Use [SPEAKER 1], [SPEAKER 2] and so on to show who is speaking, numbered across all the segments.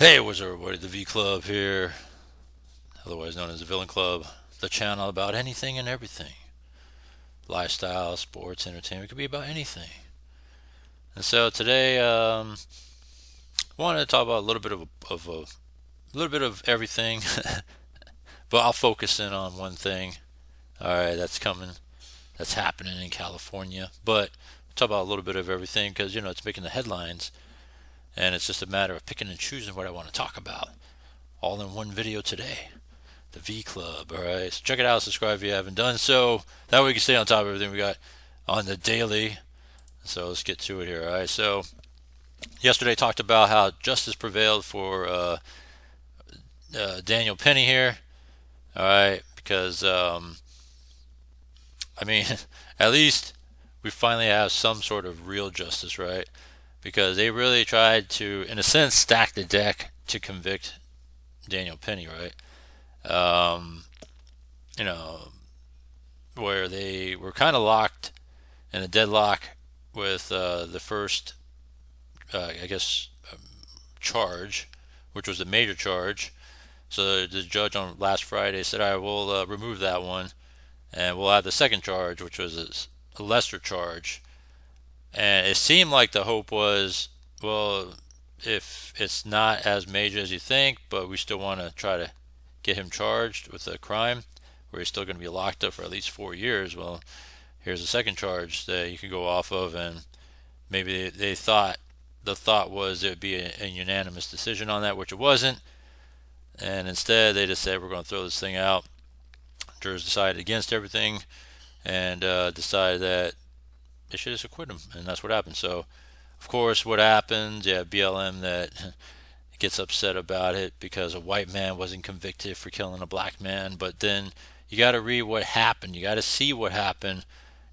[SPEAKER 1] Hey, what's up, everybody? The V Club here, otherwise known as the Villain Club, the channel about anything and everything lifestyle, sports, entertainment. It could be about anything. And so today, I wanted to talk about a little bit of a little bit of everything, but I'll focus in on one thing. All right, that's coming, that's happening in California. But we'll talk about a little bit of everything because it's making the headlines, and it's just a matter of picking and choosing what I want to talk about, all in one video today. The V Club. All right, so check it out. Subscribe if you haven't done so. That way you can stay on top of everything we got on the daily. So let's get to it here. All right. So yesterday talked about how justice prevailed for Daniel Penny here. All right, because I mean, at least we finally have some sort of real justice, right? Because they really tried to, in a sense, stack the deck to convict Daniel Penny, right? Um, you know, where they were kind of locked in a deadlock with the first, I guess, charge, which was the major charge. So the judge on last Friday said, "I will remove that one, and we'll have the second charge, which was a lesser charge." And it seemed like the hope was, well, if it's not as major as you think, but we still want to try to get him charged with a crime where he's still going to be locked up for at least 4 years. Well, here's a second charge that you could go off of, and maybe they thought the thought was it would be a unanimous decision on that, which it wasn't, and instead they just said we're going to throw this thing out. Jurors decided against everything and decided that they should just acquit him, and that's what happened. So, of course, what happens? Yeah, BLM that gets upset about it because a white man wasn't convicted for killing a black man, but then you got to read what happened. You got to see what happened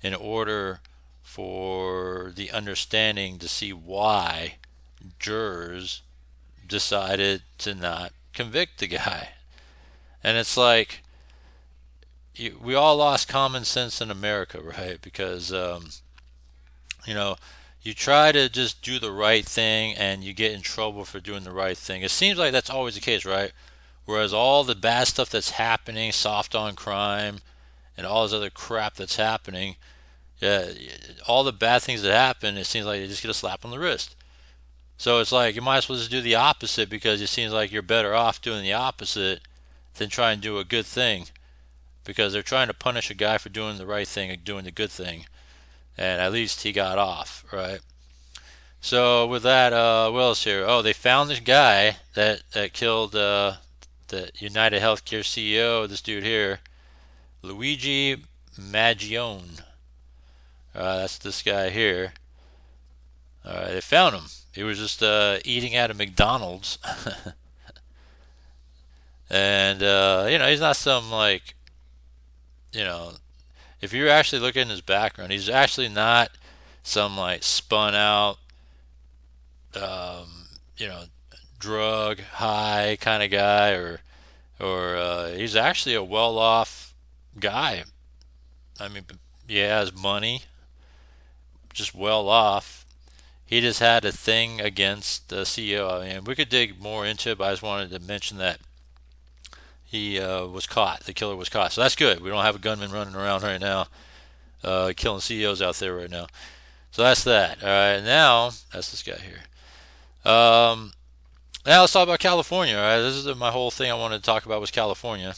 [SPEAKER 1] in order for the understanding to see why jurors decided to not convict the guy. And it's like we all lost common sense in America, right? Because you know you try to just do the right thing and you get in trouble for doing the right thing. It seems like that's always the case, right? Whereas all the bad stuff that's happening, soft on crime, and all this other crap that's happening, yeah, all the bad things that happen, it seems like they just get a slap on the wrist. So it's like you might as well just do the opposite because it seems like you're better off doing the opposite than trying to do a good thing because they're trying to punish a guy for doing the right thing and doing the good thing. And at least he got off, right? So with that, what else here? Oh, they found this guy that killed the United Healthcare CEO, this dude here, Luigi Maggione. That's this guy here. They found him. He was just eating at a McDonald's, and he's not some like you know if you're actually looking at his background, he's actually not some like spun out um, you know drug high kind of guy or he's actually a well off guy. I mean, he has money, just well off. He just had a thing against the CEO. I mean, we could dig more into it, but I just wanted to mention that he was caught. The killer was caught. So that's good. We don't have a gunman running around right now, killing CEOs out there right now. So that's that. All right, now that's this guy here. Now let's talk about California. All right, this is my whole thing I wanted to talk about was California,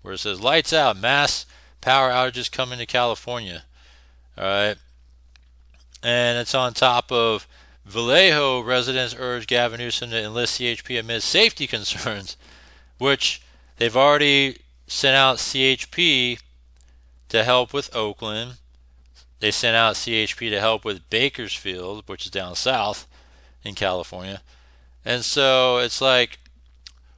[SPEAKER 1] where it says lights out, mass power outages coming to California. All right, and it's on top of Vallejo residents urge Gavin Newsom to enlist CHP amid safety concerns, which they've already sent out CHP to help with Oakland. They sent out CHP to help with Bakersfield, which is down south in California. And so it's like,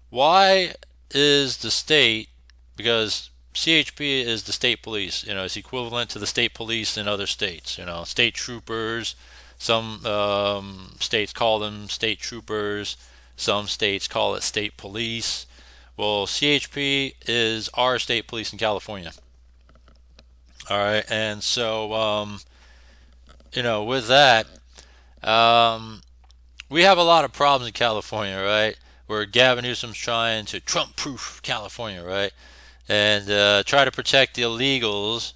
[SPEAKER 1] why is the state, because CHP is the state police, it's equivalent to the state police in other states, state troopers. Some states call them state troopers, some states call it state police. Well, CHP is our state police in California. All right, and so with that, we have a lot of problems in California, right? where Gavin Newsom's trying to Trump-proof California, right? And try to protect the illegals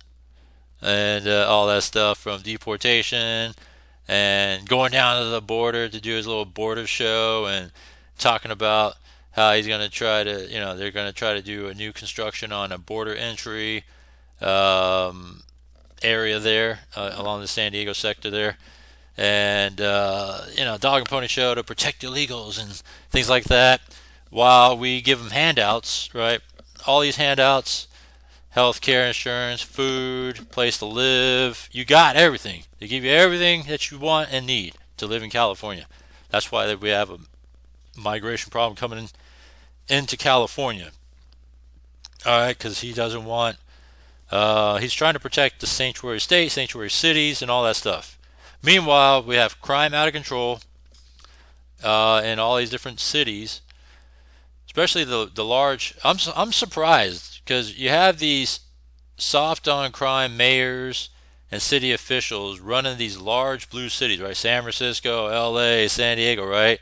[SPEAKER 1] and all that stuff from deportation, and going down to the border to do his little border show and talking about how he's going to try to, they're going to try to do a new construction on a border entry um, area there along the San Diego sector there. And, dog and pony show to protect illegals and things like that, while we give them handouts, right? All these handouts: health care, insurance, food, place to live. You got everything. They give you everything that you want and need to live in California. That's why we have a migration problem coming into California. All right, because he doesn't want. He's trying to protect the sanctuary states, sanctuary cities, and all that stuff. Meanwhile, we have crime out of control in all these different cities, especially the large. I'm surprised because you have these soft on crime mayors and city officials running these large blue cities, right? San Francisco, L.A., San Diego, right?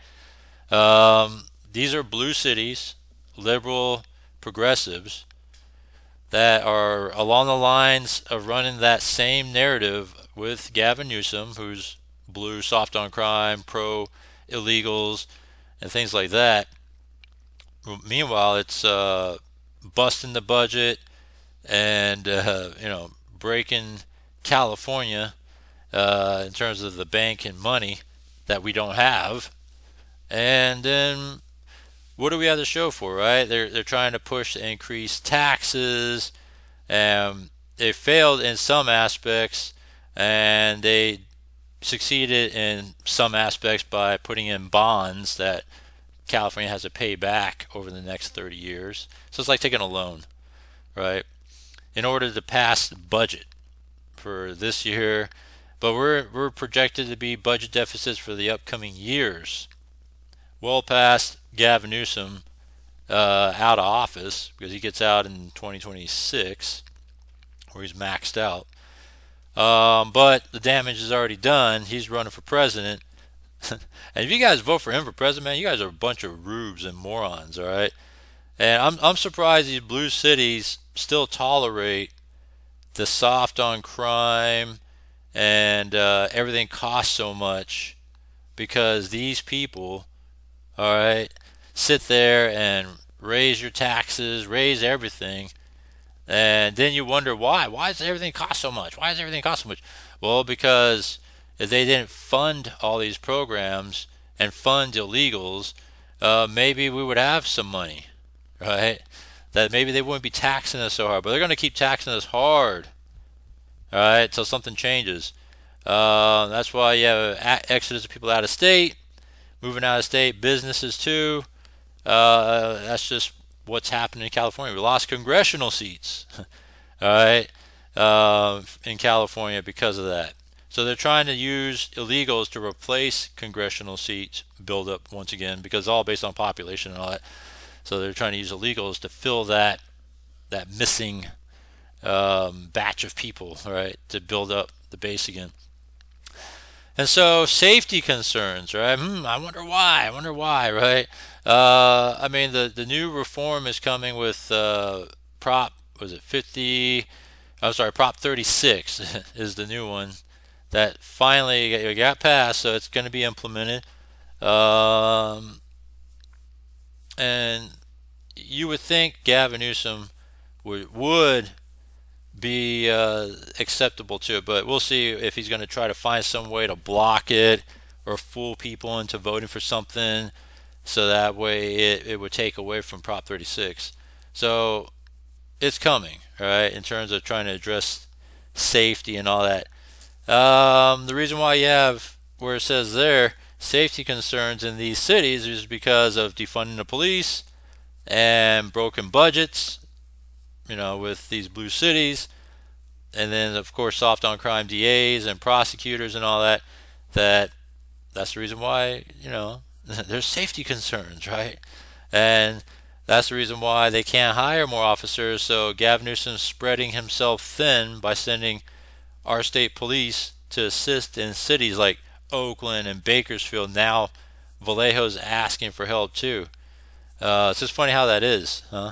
[SPEAKER 1] These are blue cities, liberal progressives that are along the lines of running that same narrative with Gavin Newsom, who's blue, soft on crime, pro illegals, and things like that. Meanwhile, it's busting the budget and breaking California in terms of the bank and money that we don't have. And then what do we have to show for, right? They're trying to push to increase taxes, and they failed in some aspects, and they succeeded in some aspects by putting in bonds that California has to pay back over the next 30 years. So it's like taking a loan, right? In order to pass the budget for this year, but we're projected to be budget deficits for the upcoming years, well past Gavin Newsom out of office, because he gets out in 2026, where he's maxed out. But the damage is already done. He's running for president. And if you guys vote for him for president, man, you guys are a bunch of rubes and morons, all right? And I'm surprised these blue cities still tolerate the soft on crime and everything costs so much, because these people, all right, sit there and raise your taxes, raise everything, and then you wonder why. Why does everything cost so much? Why does everything cost so much? Well, because if they didn't fund all these programs and fund illegals, maybe we would have some money, right? That maybe they wouldn't be taxing us so hard, but they're going to keep taxing us hard, all right, until something changes. That's why you have an exodus of people out of state, moving out of state, businesses too. That's just what's happening in California. We lost congressional seats, all right, in California because of that. So they're trying to use illegals to replace congressional seats, build up once again, because it's all based on population and all that. So they're trying to use illegals to fill that missing batch of people, right, to build up the base again. And so safety concerns, right? I wonder why, right? I mean, the new reform is coming with Prop 50? I'm sorry, Prop 36 is the new one that finally got passed, so it's going to be implemented. And you would think Gavin Newsom would be acceptable to it, but we'll see if he's going to try to find some way to block it or fool people into voting for something, so that way it would take away from Prop 36. So it's coming, right, in terms of trying to address safety and all that. The reason why you have where it says there safety concerns in these cities is because of defunding the police and broken budgets, with these blue cities, and then of course soft on crime DAs and prosecutors and all that. That's the reason why there's safety concerns, right? And that's the reason why they can't hire more officers. So Gavin Newsom's spreading himself thin by sending our state police to assist in cities like Oakland and Bakersfield. Now Vallejo's asking for help too. It's just funny how that is, huh?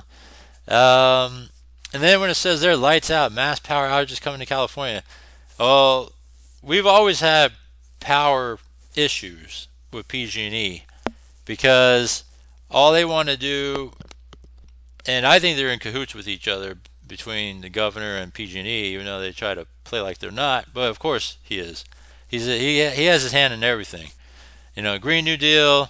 [SPEAKER 1] Um, and then when it says there, lights out, mass power outages coming to California. Well, we've always had power issues with PG&E because all they want to do, and I think they're in cahoots with each other between the governor and PG&E, even though they try to play like they're not. But of course he is. He has his hand in everything. Green New Deal.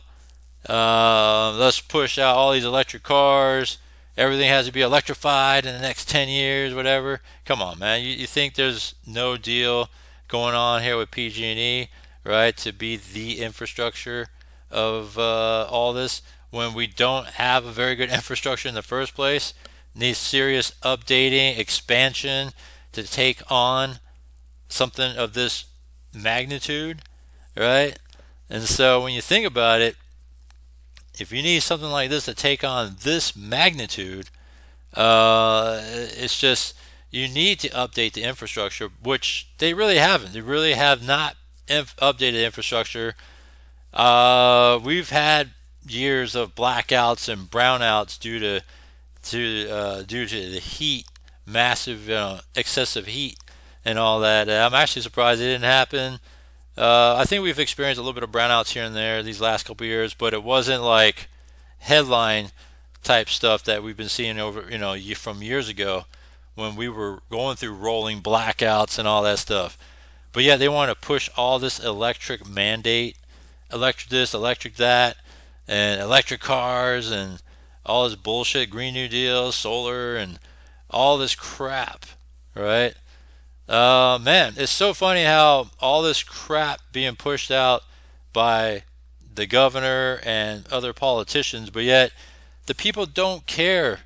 [SPEAKER 1] Let's push out all these electric cars. Everything has to be electrified in the next 10 years, whatever. Come on, man. You think there's no deal going on here with PG&E, right, to be the infrastructure of all this when we don't have a very good infrastructure in the first place? Needs serious updating, expansion to take on something of this magnitude, right? And so when you think about it, if you need something like this to take on this magnitude, it's just you need to update the infrastructure, which they really haven't. They really have not updated infrastructure. We've had years of blackouts and brownouts due to the heat, massive, excessive heat, and all that. I'm actually surprised it didn't happen. I think we've experienced a little bit of brownouts here and there these last couple of years, but it wasn't like headline type stuff that we've been seeing over, from years ago when we were going through rolling blackouts and all that stuff. But yeah, they want to push all this electric mandate, electric this, electric that, and electric cars and all this bullshit, Green New Deal, solar, and all this crap, right? Man, it's so funny how all this crap being pushed out by the governor and other politicians, but yet the people don't care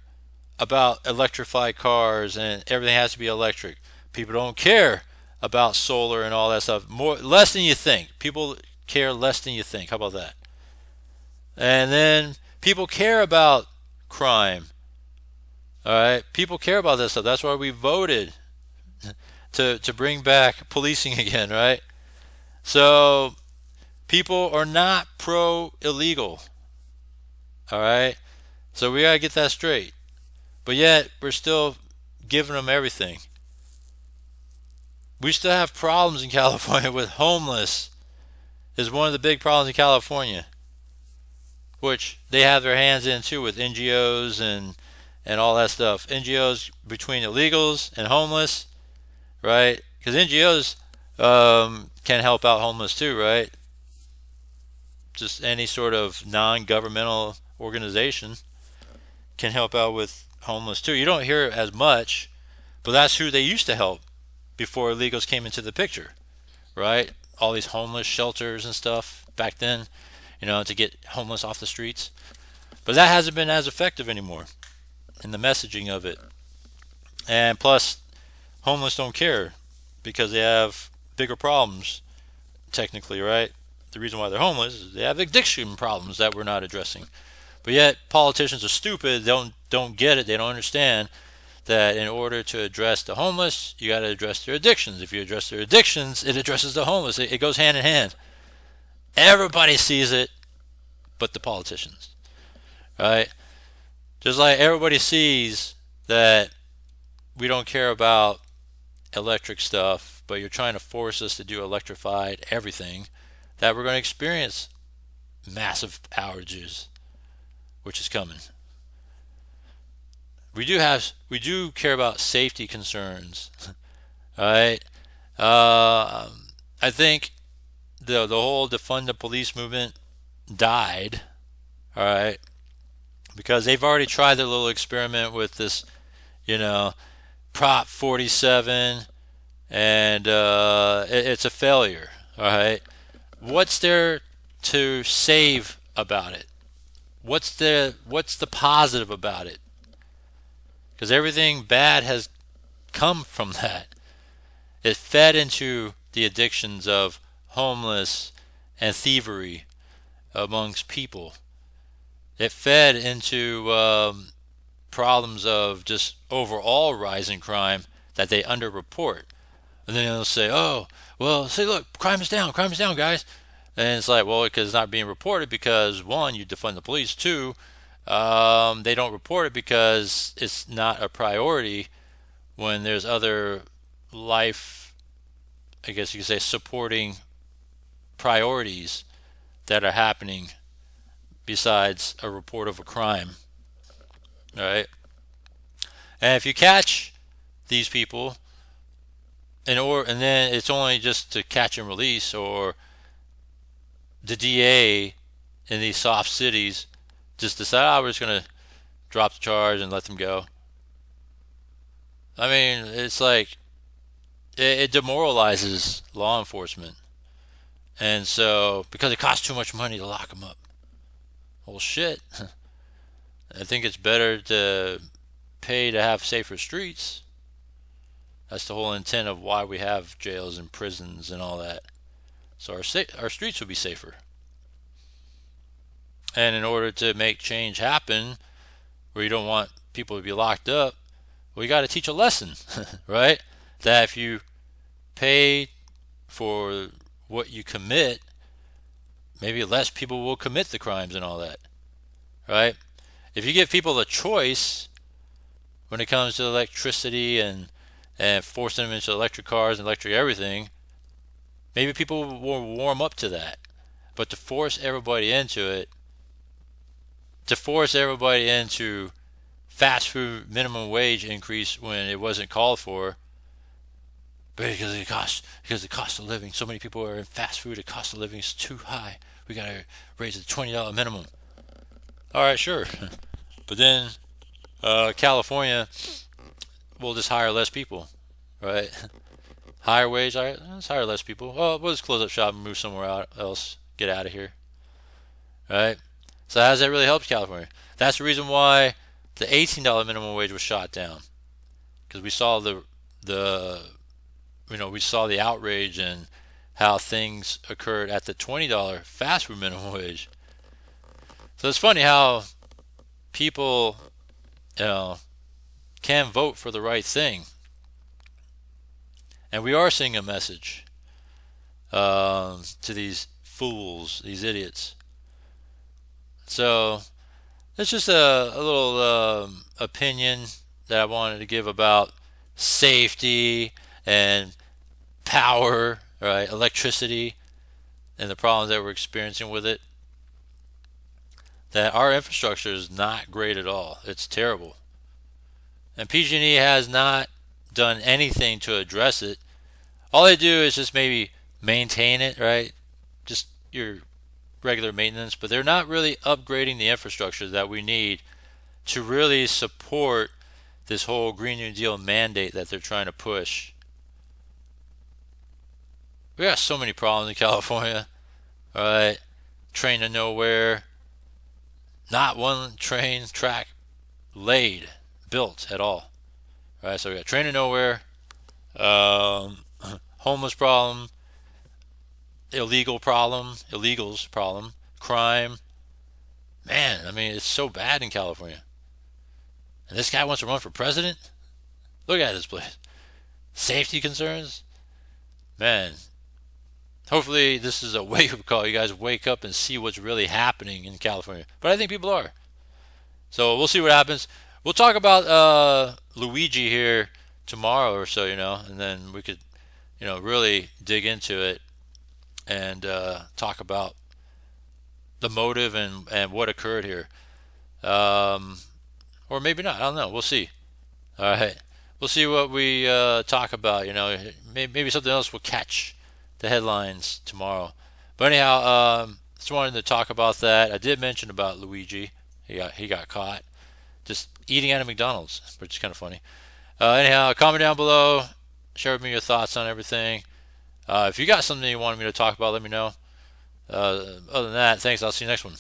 [SPEAKER 1] about electrified cars and everything has to be electric. People don't care about solar and all that stuff. Less than you think. People care less than you think. How about that? And then people care about crime. All right, people care about that stuff. That's why we voted to bring back policing again, right? So people are not pro illegal. All right, so we gotta get that straight. But yet we're still giving them everything. We still have problems in California with homeless. Is one of the big problems in California, which they have their hands in too with NGOs and all that stuff. NGOs between illegals and homeless, right? Because NGOs can help out homeless too, right? Just any sort of non-governmental organization can help out with homeless too. You don't hear it as much, but that's who they used to help before illegals came into the picture, right? All these homeless shelters and stuff back then, to get homeless off the streets. But that hasn't been as effective anymore in the messaging of it. And plus, homeless don't care because they have bigger problems, technically, right? The reason why they're homeless is they have addiction problems that we're not addressing. But yet, politicians are stupid. They don't get it. They don't understand that in order to address the homeless, you got to address their addictions. If you address their addictions, it addresses the homeless. It goes hand in hand. Everybody sees it, but the politicians, right? Just like everybody sees that we don't care about electric stuff, but you're trying to force us to do electrified everything, that we're going to experience massive outages, which is coming. We do care about safety concerns, all right? I think the whole defund the police movement died, all right, because they've already tried their little experiment with this, Prop 47, and it's a failure, all right? What's there to save about it? What's the positive about it? Because everything bad has come from that. It fed into the addictions of homeless and thievery amongst people. It fed into problems of just overall rising crime that they underreport. And then they'll say, oh, well, say, look, crime is down, guys. And it's like, well, because it's not being reported because, one, you defund the police. Two, They don't report it because it's not a priority when there's other life, I guess you could say, supporting priorities that are happening besides a report of a crime. All right. And if you catch these people, and then it's only just to catch and release, or the DA in these soft cities just decide, oh, we're just gonna drop the charge and let them go. I mean, it's like it demoralizes law enforcement, and so because it costs too much money to lock them up. Well, shit. I think it's better to pay to have safer streets. That's the whole intent of why we have jails and prisons and all that. So our streets would be safer. And in order to make change happen, where you don't want people to be locked up, we got to teach a lesson, right? That if you pay for what you commit, maybe less people will commit the crimes and all that, right? If you give people a choice when it comes to electricity and forcing them into electric cars and electric everything, maybe people will warm up to that. But to force everybody into fast food minimum wage increase when it wasn't called for, because the cost of living, so many people are in fast food, the cost of living is too high. We gotta raise the $20 minimum. All right, sure, but then California will just hire less people, right? Higher wage, all right, let's hire less people. Oh, we'll just close up shop and move somewhere else. Get out of here, right? So how does that really help California? That's the reason why the $18 minimum wage was shot down, because we saw the we saw the outrage and how things occurred at the $20 fast food minimum wage. So it's funny how people, can vote for the right thing, and we are seeing a message to these fools, these idiots. So it's just a little opinion that I wanted to give about safety and power, right? Electricity and the problems that we're experiencing with it. That our infrastructure is not great at all. It's terrible. And PG&E has not done anything to address it. All they do is just maybe maintain it, right? Just your regular maintenance, but they're not really upgrading the infrastructure that we need to really support this whole Green New Deal mandate that they're trying to push. We got so many problems in California, all right? Train to nowhere, not one train track built at all. All right, so we got train to nowhere, homeless problem, illegals problem, crime. Man, I mean, it's so bad in California. And this guy wants to run for president? Look at this place. Safety concerns? Man, hopefully this is a wake-up call. You guys wake up and see what's really happening in California. But I think people are. So we'll see what happens. We'll talk about Luigi here tomorrow or so, and then we could, really dig into it and talk about the motive and what occurred here. Or maybe not. I don't know. We'll see. All right. We'll see what we talk about. Maybe something else will catch the headlines tomorrow. But anyhow, just wanted to talk about that. I did mention about Luigi. He got caught just eating at a McDonald's, which is kind of funny. Anyhow, comment down below. Share with me your thoughts on everything. If you got something you wanted me to talk about, let me know. Other than that, thanks. I'll see you next one.